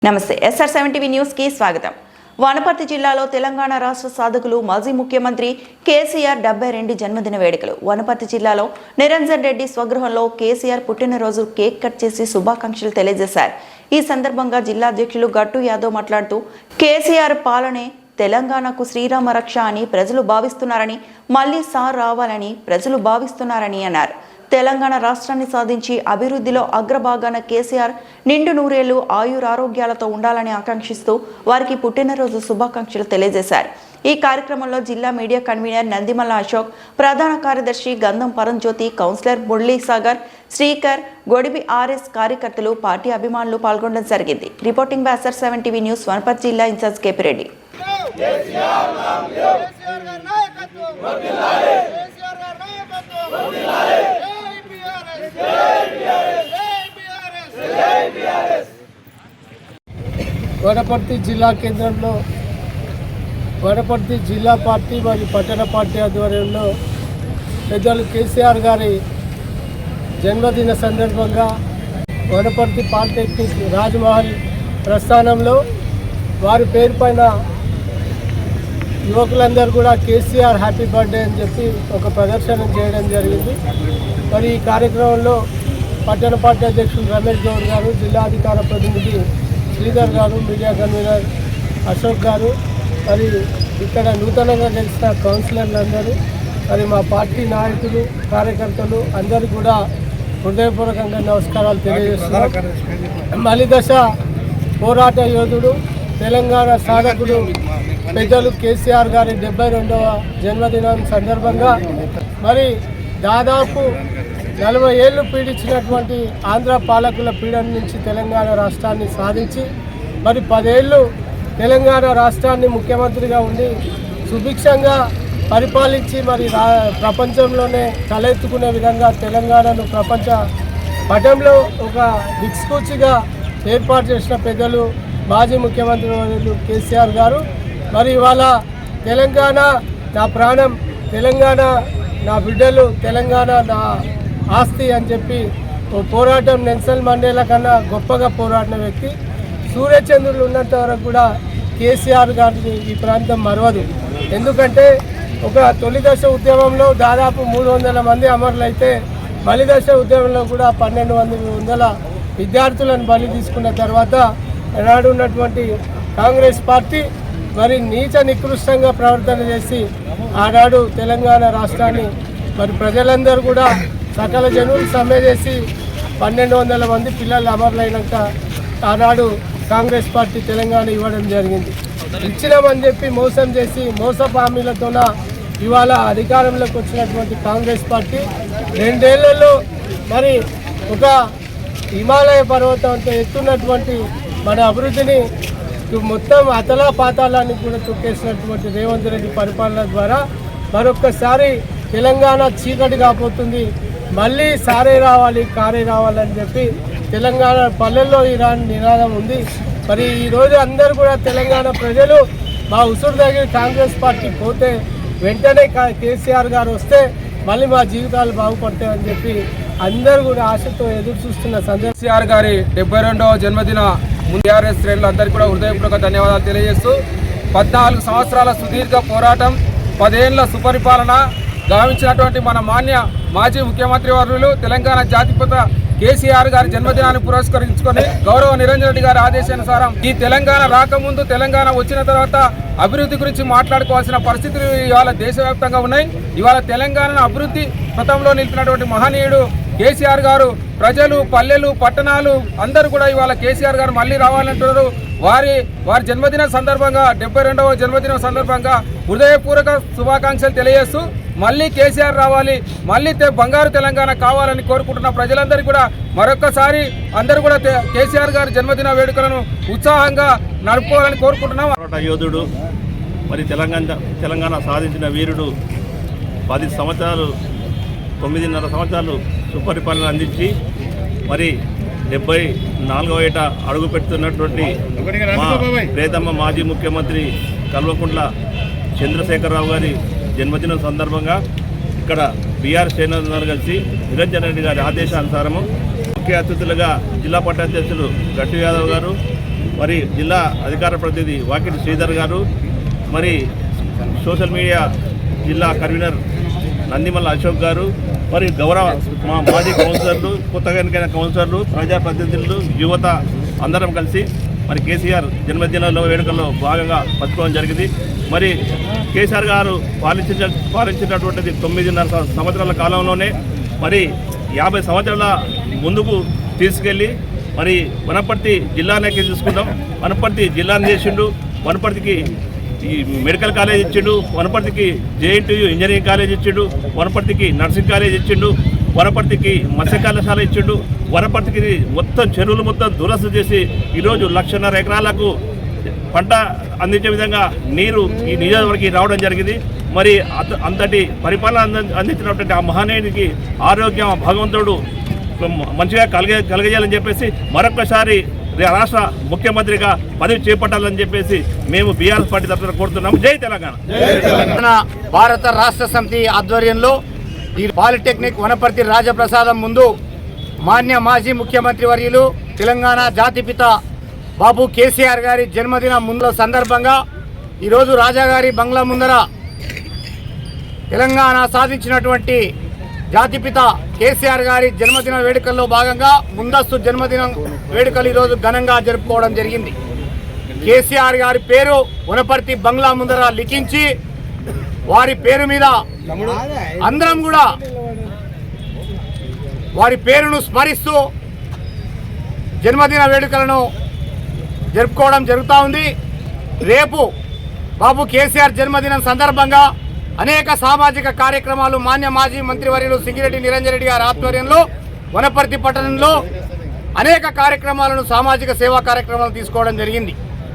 నమస్తే SR7 news కి స్వాగతం. వనపర్తి జిల్లాలో తెలంగాణ రాష్ట్ర సాధకులు మాజీ ముఖ్యమంత్రి కేసీఆర్ 72 జన్మదిన వేడుకలు. వనపర్తి జిల్లాలో నిరంజన్ రెడ్డి స్వగృహంలో కేసీఆర్ పుట్టినరోజు కేక్ కట్ చేసి శుభాకాంక్షలు తెలియజేశారు. ఈ సందర్భంగా జిల్లా అధ్యక్షులు గట్టు యాదవ్ మాట్లాడుతూ కేసీఆర్ పాలనే తెలంగాణకు శ్రీరామ రక్ష అని ప్రజలు భావిస్తున్నారని, మళ్లీ సార్ రావాలని ప్రజలు భావిస్తున్నారని అన్నారు. తెలంగాణ రాష్ట్రాన్ని సాధించి అభివృద్ధిలో అగ్రభాగాన కేసీఆర్ నిండు నూరేళ్లు ఆయురారోగ్యాలతో ఉండాలని ఆకాంక్షిస్తూ వారికి పుట్టినరోజు శుభాకాంక్షలు తెలియజేశారు. ఈ కార్యక్రమంలో జిల్లా మీడియా కన్వీనర్ నందిమల్ల అశోక్, ప్రధాన కార్యదర్శి గంధం పరంజ్యోతి, కౌన్సిలర్ మురళీ సాగర్, శ్రీకర్, గొడిబి RS కార్యకర్తలు, పార్టీ అభిమానులు పాల్గొనడం జరిగింది. Reporting by SR7 news, Wanaparthy జిల్లా ఇన్ఛార్జ్ KP రెడ్డి. వనపర్తి జిల్లా కేంద్రంలో వనపర్తి జిల్లా పార్టీ మరియు పట్టణ పార్టీ ఆధ్వర్యంలో పెద్దలు కేసీఆర్ గారి జన్మదిన సందర్భంగా వనపర్తి పాలిటెక్నిక్ రాజ్మహల్ ప్రస్థానంలో వారి పేరు పైన యువకులందరూ కూడా కేసీఆర్ హ్యాపీ బర్త్డే అని చెప్పి ఒక ప్రదర్శన చేయడం జరిగింది. మరి ఈ కార్యక్రమంలో పట్టణ పార్టీ అధ్యక్షులు రమేష్ గౌడ్ గారు, జిల్లా అధికార ప్రతినిధి శ్రీధర్ గారు, మీడియా కన్వీనర్ అశోక్ గారు, మరి ఇక్కడ నూతనంగా గెలిచిన కౌన్సిలర్లందరూ, మరి మా పార్టీ నాయకులు, కార్యకర్తలు అందరూ కూడా హృదయపూర్వకంగా నమస్కారాలు తెలియజేస్తున్నారు. మలిదశ పోరాట యోధుడు, తెలంగాణ సాధకుడు పెద్దలు కేసీఆర్ గారి 72వ జన్మదినం సందర్భంగా మరి దాదాపు 40 ఏళ్ళు పీడించినటువంటి ఆంధ్ర పాలకుల పీడన నుంచి తెలంగాణ రాష్ట్రాన్ని సాధించి మరి 10 ఏళ్ళు తెలంగాణ రాష్ట్రాన్ని ముఖ్యమంత్రిగా ఉండి సుభిక్షంగా పరిపాలించి మరి ప్రపంచంలోనే తలెత్తుకునే విధంగా తెలంగాణను ప్రపంచ పటంలో ఒక దిక్సూచిగా ఏర్పాటు చేసిన పెద్దలు మాజీ ముఖ్యమంత్రి వర్యులు కేసీఆర్ గారు మరి ఇవాళ తెలంగాణ నా ప్రాణం, తెలంగాణ నా బిడ్డలు, తెలంగాణ నా ఆస్తి అని చెప్పి పోరాటం నెల్సన్ మండేలా కన్నా గొప్పగా పోరాడిన వ్యక్తి. సూర్యచంద్రులు ఉన్నంత వరకు కూడా కేసీఆర్ గారిని ఈ ప్రాంతం మరవదు. ఎందుకంటే ఒక తొలి దశ ఉద్యమంలో దాదాపు 300 మంది అమరులైతే బలిదశ ఉద్యమంలో కూడా 1200 విద్యార్థులను బలి తీసుకున్న తర్వాత నాడు ఉన్నటువంటి కాంగ్రెస్ పార్టీ మరి నీచ నికృష్టంగా ప్రవర్తన చేసి ఆనాడు తెలంగాణ రాష్ట్రాన్ని మరి ప్రజలందరూ కూడా సకల జనులు సమ్మె చేసి 1200 మంది పిల్లలు అమరులైనాక ఆనాడు కాంగ్రెస్ పార్టీ తెలంగాణ ఇవ్వడం జరిగింది. ఇచ్చినామని చెప్పి మోసం చేసి మోసపు హామీలతోన ఇవాళ అధికారంలోకి వచ్చినటువంటి కాంగ్రెస్ పార్టీ 2 ఏళ్లలో మరి ఒక హిమాలయ పర్వతంతో ఎత్తున్నటువంటి మన అభివృద్ధిని మొత్తం అతలా పాతాళాన్ని కూడా తొక్కేసినటువంటి రేవంత్ రెడ్డి పరిపాలన ద్వారా మరొక్కసారి తెలంగాణ చీకటి కాపోతుంది. మళ్ళీ సారే రావాలి, కారే రావాలని చెప్పి తెలంగాణ పల్లెల్లో ఈ నినాదం ఉంది. మరి ఈరోజు అందరూ కూడా తెలంగాణ ప్రజలు మా ఉసురు దగ్గర కాంగ్రెస్ పార్టీ పోతే వెంటనే కేసీఆర్ గారు వస్తే మళ్ళీ మా జీవితాలు బాగుపడతాయని చెప్పి అందరూ కూడా ఆశతో ఎదురు చూస్తున్న సందర్భం. కేసీఆర్ గారి 72వ జన్మదిన TRS శ్రేణులందరికీ కూడా హృదయపూర్వక ధన్యవాదాలు తెలియజేస్తూ 14 సంవత్సరాల సుదీర్ఘ పోరాటం, 10 ఏళ్ల సుపరిపాలన గావించినటువంటి మన మాజీ ముఖ్యమంత్రి వర్యులు తెలంగాణ జాతిపిత కేసీఆర్ గారి జన్మదినాన్ని పురస్కరించుకొని గౌరవ నిరంజన్ రెడ్డి గారి ఆదేశానుసారం ఈ తెలంగాణ రాకముందు, తెలంగాణ వచ్చిన తర్వాత అభివృద్ధి గురించి మాట్లాడుకోవాల్సిన పరిస్థితులు ఇవాళ దేశవ్యాప్తంగా ఉన్నాయి. ఇవాళ తెలంగాణను అభివృద్ధి పథంలో నిలిపినటువంటి మహనీయుడు కేసీఆర్ గారు ప్రజలు, పల్లెలు, పట్టణాలు అందరూ కూడా ఇవాళ కేసీఆర్ గారు మళ్ళీ రావాలంటున్నారు. వారి జన్మదిన సందర్భంగా 72వ జన్మదినం సందర్భంగా హృదయపూర్వక శుభాకాంక్షలు తెలియజేస్తూ మళ్ళీ కేసీఆర్ రావాలి, మళ్ళీ బంగారు తెలంగాణ కావాలని కోరుకుంటున్న ప్రజలందరికీ కూడా మరొక్కసారి అందరూ కూడా కేసీఆర్ గారి జన్మదిన వేడుకలను ఉత్సాహంగా నడుపుకోవాలని కోరుకుంటున్నాం. యోధుడు, మరి తెలంగాణ సాధించిన వీరుడు, 10 సంవత్సరాలు 9.5 సంవత్సరాలు సుపరిపాలన అందించి మరి 74వ ఏట అడుగు పెడుతున్నటువంటి మా ప్రియతమ మాజీ ముఖ్యమంత్రి కల్వకుంట్ల చంద్రశేఖరరావు గారి జన్మదినం సందర్భంగా ఇక్కడ బీఆర్ శ్రేణులందరూ కలిసి నిరంజన్ రెడ్డి గారి ఆదేశానుసారము ముఖ్య అతిథులుగా జిల్లా పట్టాధ్యక్షులు గట్టు యాదవ్ గారు, మరి జిల్లా అధికార ప్రతినిధి వాకిటి శ్రీధర్ గారు, మరి సోషల్ మీడియా జిల్లా కన్వీనర్ నందిమల్ల అశోక్ గారు, మరి గౌరవ మా మాజీ కౌన్సిలర్లు, కొత్తగా ఎన్నికైన కౌన్సిలర్లు, ప్రజాప్రతినిధులు, యువత అందరం కలిసి మరి కేసీఆర్ జన్మదినంలో వేడుకల్లో భాగంగా పంచుకోవడం జరిగింది. మరి కేసీఆర్ గారు పాలించినటువంటిది 9.5 సంవత్సరాల కాలంలోనే మరి 50 సంవత్సరాల ముందుకు తీసుకెళ్ళి మరి వనపర్తి జిల్లానే తీసుకుందాం. వనపర్తి జిల్లాను చేసిండు, వనపర్తికి ఈ మెడికల్ కాలేజ్ ఇచ్చిండు, వనపర్తికి JNTU ఇంజనీరింగ్ కాలేజ్ ఇచ్చిండు, వనపర్తికి నర్సింగ్ కాలేజ్ ఇచ్చిండు, వనపర్తికి మత్స్య కళాశాల ఇచ్చిండు, వనపర్తికి మొత్తం చెరువులు మొత్తం దురస్సు చేసి ఈరోజు 1.5 ఎకరాలకు పంట అందించే విధంగా నీరు ఈ నియోజకవర్గానికి రావడం జరిగింది. మరి అంతటి పరిపాలన అందించినటువంటి ఆ మహనీయునికి ఆరోగ్యం భగవంతుడు మంచిగా కలగజేయాలని చెప్పేసి మరొకసారి రాష్ట్ర ముఖ్యమంత్రిగా పదవి చేపట్టాలని చెప్పేసి మేము బీఆర్ఎస్ పార్టీ తరఫున కోరుతున్నాము. జై తెలంగాణ. భారత రాష్ట్ర సమితి ఆధ్వర్యంలో ఈ పాలిటెక్నిక్ వనపర్తి రాజప్రసాదం ముందు మాజీ ముఖ్యమంత్రి వర్యులు తెలంగాణ జాతిపిత బాబు కేసీఆర్ గారి జన్మదిన ముందు సందర్భంగా ఈరోజు రాజాగారి బంగ్లా ముందర తెలంగాణ సాధించినటువంటి జాతిపిత కేసీఆర్ గారి జన్మదిన వేడుకల్లో భాగంగా ముందస్తు జన్మదిన వేడుకలు ఈరోజు ఘనంగా జరుపుకోవడం జరిగింది. కేసీఆర్ గారి పేరు వనపర్తి బంగ్లా ముందర లిఖించి వారి పేరు మీద అందరం కూడా వారి పేరును స్మరిస్తూ జన్మదిన వేడుకలను జరుపుకోవడం జరుగుతూ ఉంది. రేపు బాబు కేసీఆర్ జన్మదినం సందర్భంగా అనేక సామాజిక కార్యక్రమాలు మాజీ మంత్రివర్యులు సింగిరెడ్డి నిరంజన్ రెడ్డి గారి ఆధ్వర్యంలో వనపర్తి పట్టణంలో అనేక కార్యక్రమాలను సామాజిక సేవా కార్యక్రమాలు తీసుకోవడం జరిగింది.